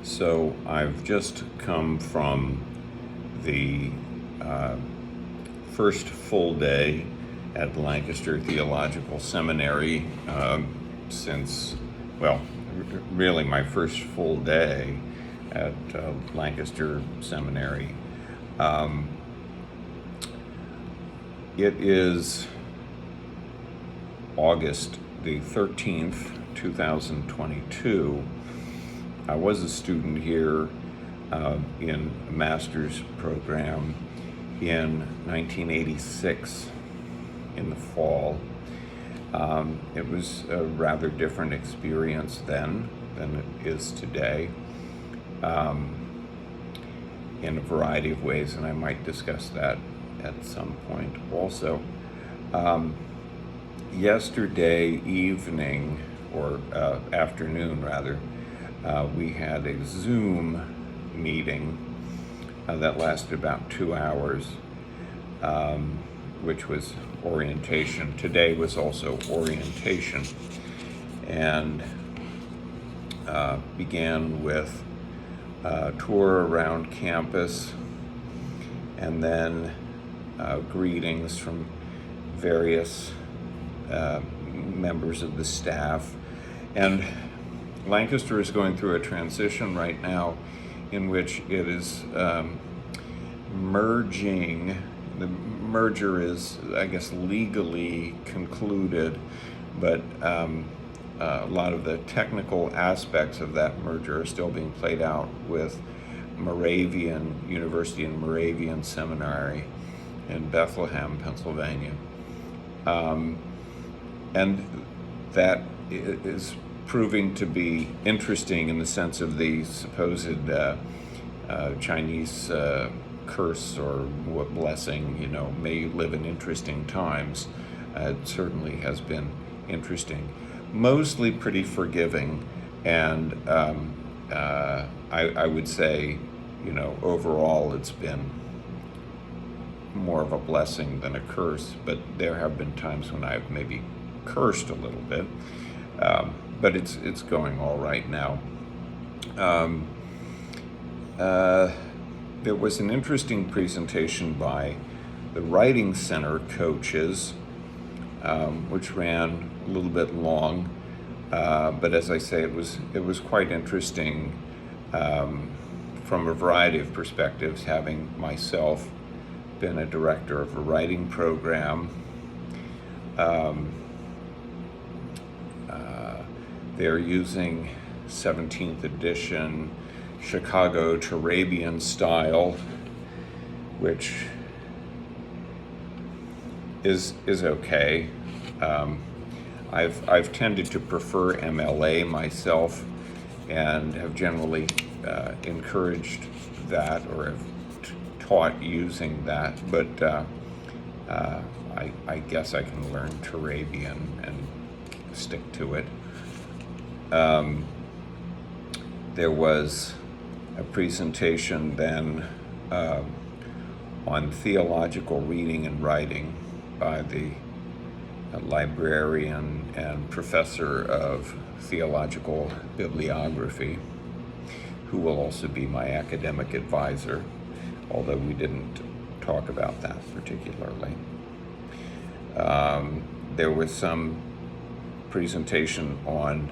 So I've just come from the first full day at Lancaster Theological Seminary since, well, really my first full day at Lancaster Seminary. It is August the 13th, 2022. I was a student here in a master's program in 1986 in the fall. It was a rather different experience then than it is today in a variety of ways, and I might discuss that at some point also. Yesterday evening, or afternoon rather, we had a Zoom meeting that lasted about 2 hours, which was orientation. Today was also orientation, and began with a tour around campus, and then greetings from various members of the staff. And Lancaster is going through a transition right now in which it is merging. The merger is, I guess, legally concluded, but a lot of the technical aspects of that merger are still being played out with Moravian University and Moravian Seminary in Bethlehem, Pennsylvania. And that is proving to be interesting in the sense of the supposed Chinese curse or blessing, may you live in interesting times. It certainly has been interesting. Mostly pretty forgiving, and I would say, overall it's been more of a blessing than a curse, but there have been times when I've maybe cursed a little bit, but it's going all right now. There was an interesting presentation by the Writing Center coaches, which ran a little bit long, but as I say, it was quite interesting from a variety of perspectives, having myself been a director of a writing program. They're using 17th edition Chicago Turabian style, which is okay. I've tended to prefer MLA myself, and have generally encouraged that, or have taught using that, but I guess I can learn Turabian and stick to it. There was a presentation then on theological reading and writing by the librarian and professor of theological bibliography, who will also be my academic advisor, although we didn't talk about that particularly. There was some presentation on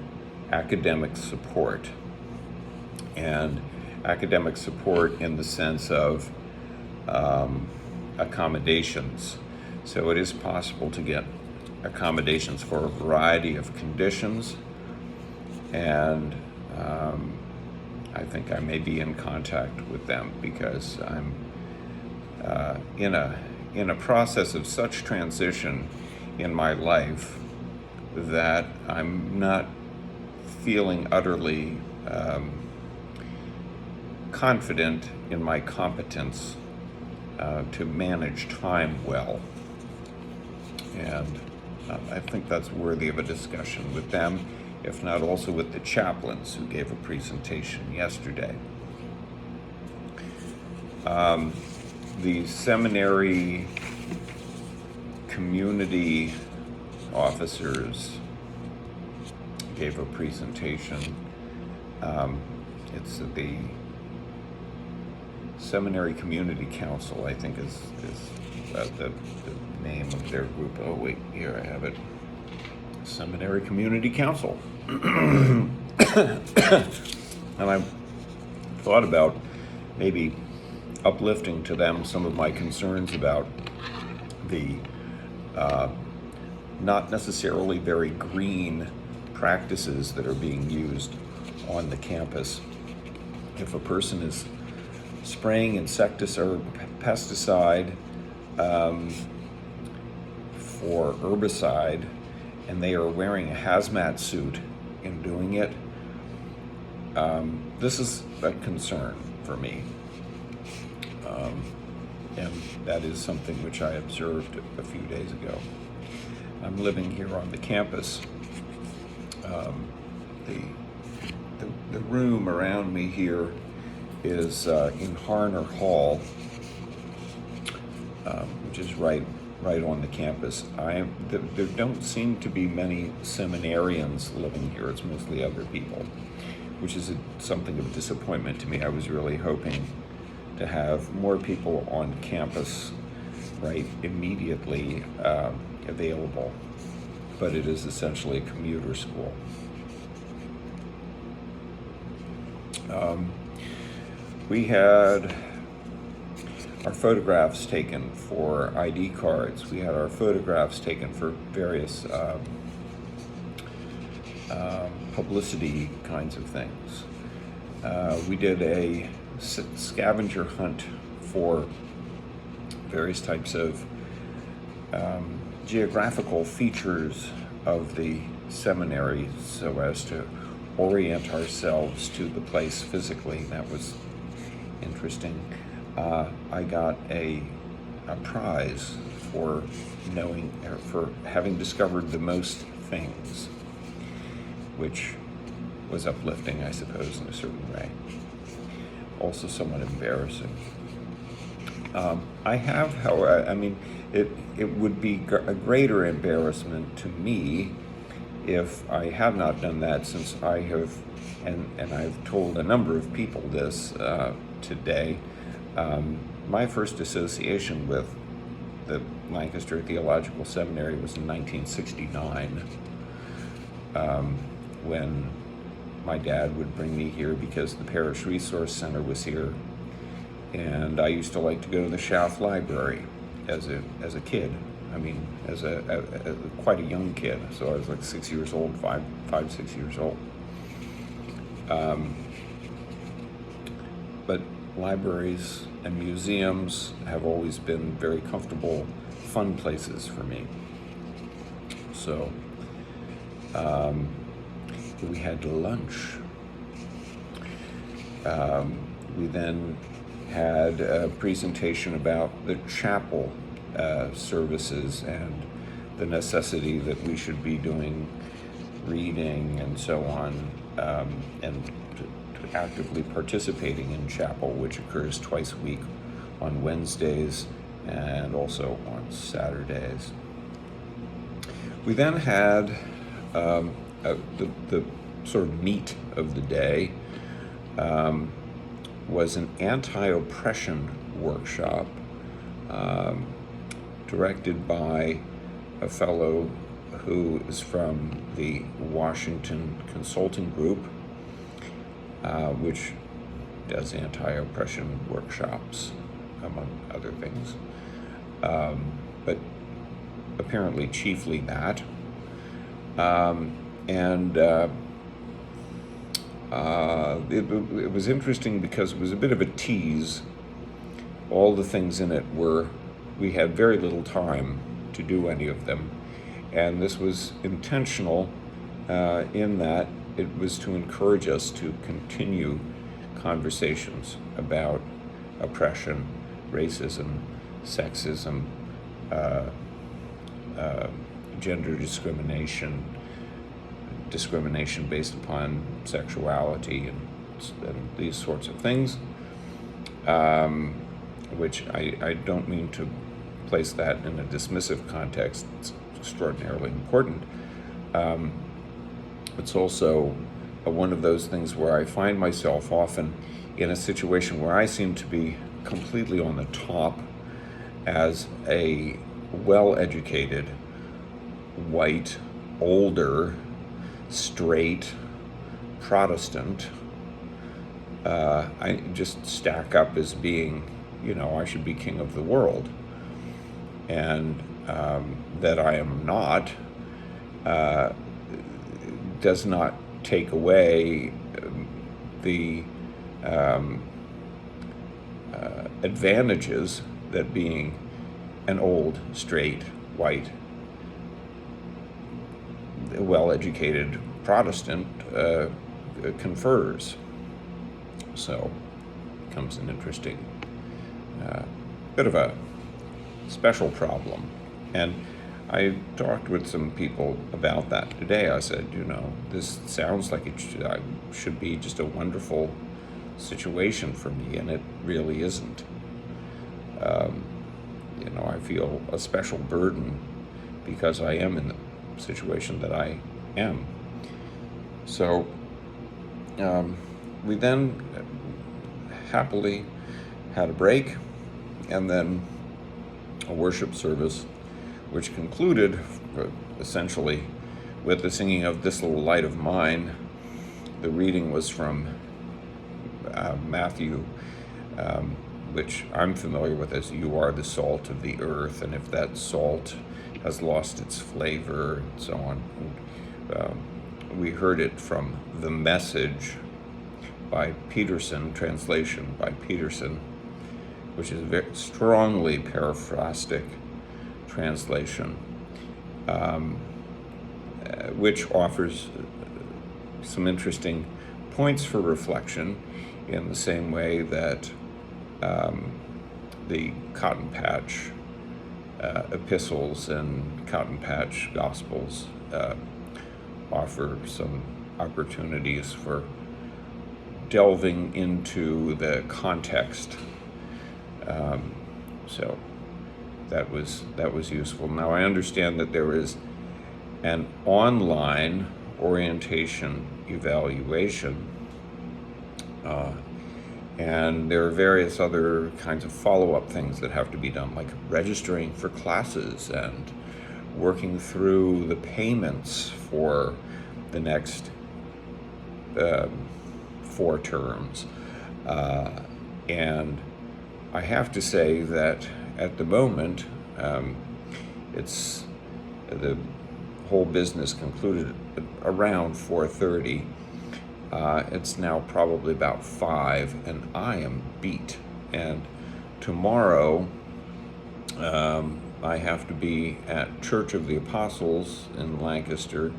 academic support, and academic support in the sense of accommodations. So it is possible to get accommodations for a variety of conditions, and I think I may be in contact with them, because I'm in a process of such transition in my life that I'm not feeling utterly confident in my competence to manage time well. And I think that's worthy of a discussion with them, if not also with the chaplains who gave a presentation yesterday. The seminary community officers gave a presentation It's the Seminary Community Council, I think is the name of their group. Oh wait, here I have it. Seminary Community Council. And I thought about maybe uplifting to them some of my concerns about the not necessarily very green practices that are being used on the campus. If a person is spraying insecticide or pesticide for herbicide and they are wearing a hazmat suit in doing it, this is a concern for me. And that is something which I observed a few days ago. I'm living here on the campus. The room around me here is in Harner Hall, which is right on the campus. There don't seem to be many seminarians living here. It's mostly other people, which is something of a disappointment to me. I was really hoping to have more people on campus right immediately available, but it is essentially a commuter school. We had our photographs taken for ID cards. We had our photographs taken for various publicity kinds of things. We did a scavenger hunt for various types of geographical features of the seminary so as to orient ourselves to the place physically. That was interesting. I got a prize for having discovered the most things, which was uplifting, I suppose, in a certain way. Also somewhat embarrassing. I have, however, I mean, it would be a greater embarrassment to me if I have not done that, since I have, and I've told a number of people this today. My first association with the Lancaster Theological Seminary was in 1969, when my dad would bring me here because the Parish Resource Center was here, and I used to like to go to the Schaff Library as a kid. I mean, as quite a young kid, so I was like 6 years old, 6 years old. But libraries and museums have always been very comfortable, fun places for me. So we had lunch. We then had a presentation about the chapel services and the necessity that we should be doing reading and so on, and actively participating in chapel, which occurs twice a week on Wednesdays and also on Saturdays. We then had the sort of meat of the day was an anti-oppression workshop directed by a fellow who is from the Washington Consulting Group, which does anti-oppression workshops, among other things. But apparently chiefly that. It was interesting because it was a bit of a tease. All the things in it we had very little time to do any of them. And this was intentional in that it was to encourage us to continue conversations about oppression, racism, sexism, gender discrimination based upon sexuality, and these sorts of things, which I don't mean to place that in a dismissive context. It's extraordinarily important. It's also one of those things where I find myself often in a situation where I seem to be completely on the top as a well-educated, white, older, straight Protestant. I just stack up as being, I should be king of the world. And that I am not does not take away the advantages that being an old, straight, white, well-educated Protestant confers. So it becomes an interesting bit of a special problem. And I talked with some people about that today. I said, this sounds like it should be just a wonderful situation for me, and it really isn't. I feel a special burden because I am in the situation that I am. So we then happily had a break, and then a worship service, which concluded essentially with the singing of This Little Light of Mine. The reading was from Matthew, which I'm familiar with as "You are the salt of the earth, and if that salt has lost its flavor," and so on. We heard it from The Message by Peterson, translation by Peterson, which is a very strongly paraphrastic translation, which offers some interesting points for reflection in the same way that the Cotton Patch epistles and Cotton Patch Gospels offer some opportunities for delving into the context. So that was useful. Now I understand that there is an online orientation evaluation, and there are various other kinds of follow-up things that have to be done, like registering for classes and working through the payments for the next 4 terms. And I have to say that at the moment, it's the whole business concluded around 4:30. It's now probably about 5, and I am beat. And tomorrow, I have to be at Church of the Apostles in Lancaster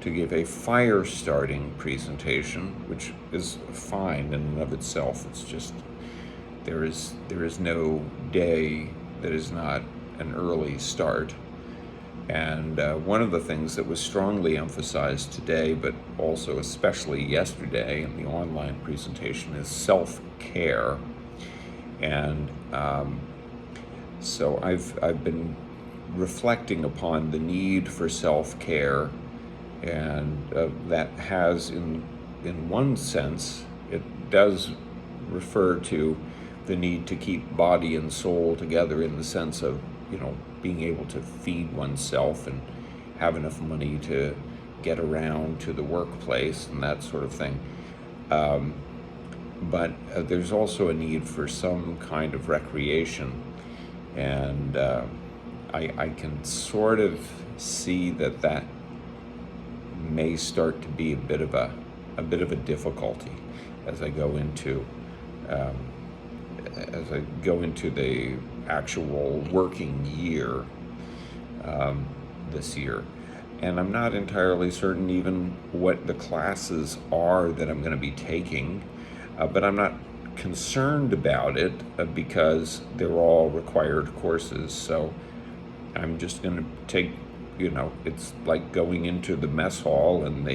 to give a fire starting presentation, which is fine in and of itself. It's just there is no day that is not an early start. And one of the things that was strongly emphasized today, but also especially yesterday in the online presentation, is self-care. And so I've been reflecting upon the need for self-care, and that has, in one sense, it does refer to the need to keep body and soul together, in the sense of, being able to feed oneself and have enough money to get around to the workplace and that sort of thing. But there's also a need for some kind of recreation, and I can sort of see that may start to be a bit of a difficulty as I go into the actual working year this year. And I'm not entirely certain even what the classes are that I'm going to be taking, but I'm not concerned about it because they're all required courses. So I'm just going to take, it's like going into the mess hall and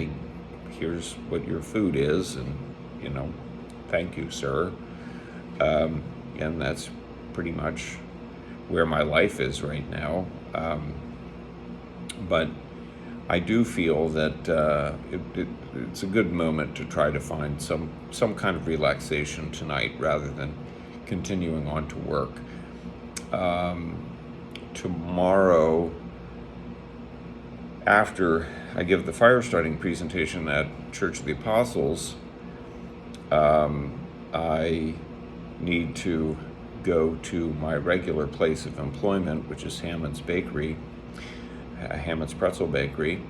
here's what your food is, and, thank you, sir. And that's pretty much where my life is right now. But I do feel that it's a good moment to try to find some kind of relaxation tonight rather than continuing on to work. Tomorrow, after I give the fire starting presentation at Church of the Apostles, I need to go to my regular place of employment, which is Hammond's Bakery, Hammond's Pretzel Bakery,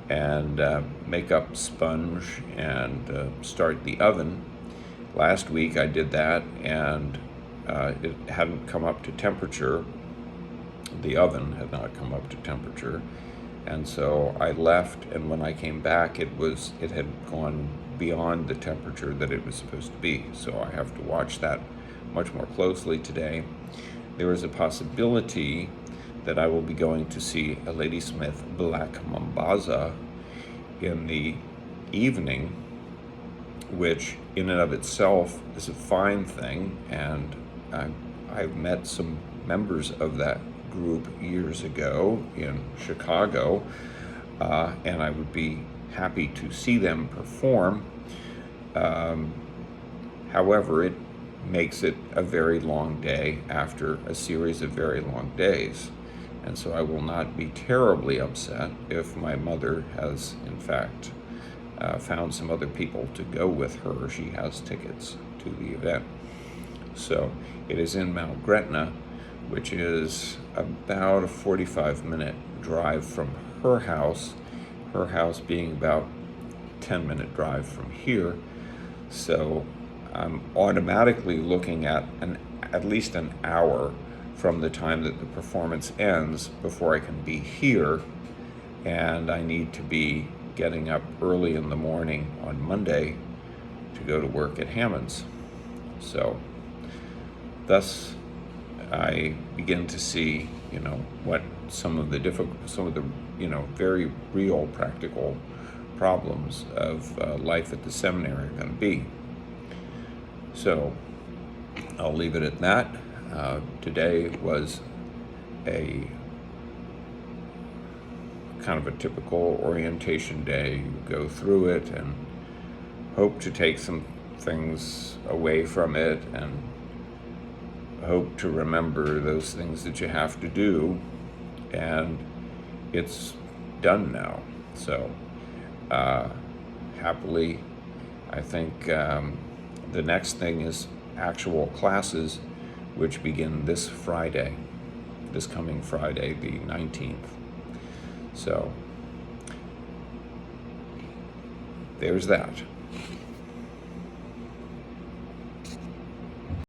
and make up sponge and start the oven. Last week I did that, and it hadn't come up to temperature. The oven had not come up to temperature, and so I left, and when I came back it had gone beyond the temperature that it was supposed to be. So I have to watch that much more closely today. There is a possibility that I will be going to see a Ladysmith Black Mambaza in the evening, which in and of itself is a fine thing, and I've met some members of that group years ago in Chicago, and I would be happy to see them perform. However, it makes it a very long day after a series of very long days. And so I will not be terribly upset if my mother has, in fact, found some other people to go with her. She has tickets to the event. So it is in Mount Gretna, which is about a 45-minute drive from her house being about a 10-minute drive from here. So I'm automatically looking at at least an hour from the time that the performance ends before I can be here, and I need to be getting up early in the morning on Monday to go to work at Hammond's. So thus I begin to see, what some of the very real practical problems of life at the seminary are going to be. So I'll leave it at that. Today was a kind of a typical orientation day. You go through it and hope to take some things away from it, and hope to remember those things that you have to do, and it's done now. So happily, I think the next thing is actual classes, which begin this coming Friday, the 19th. So there's that.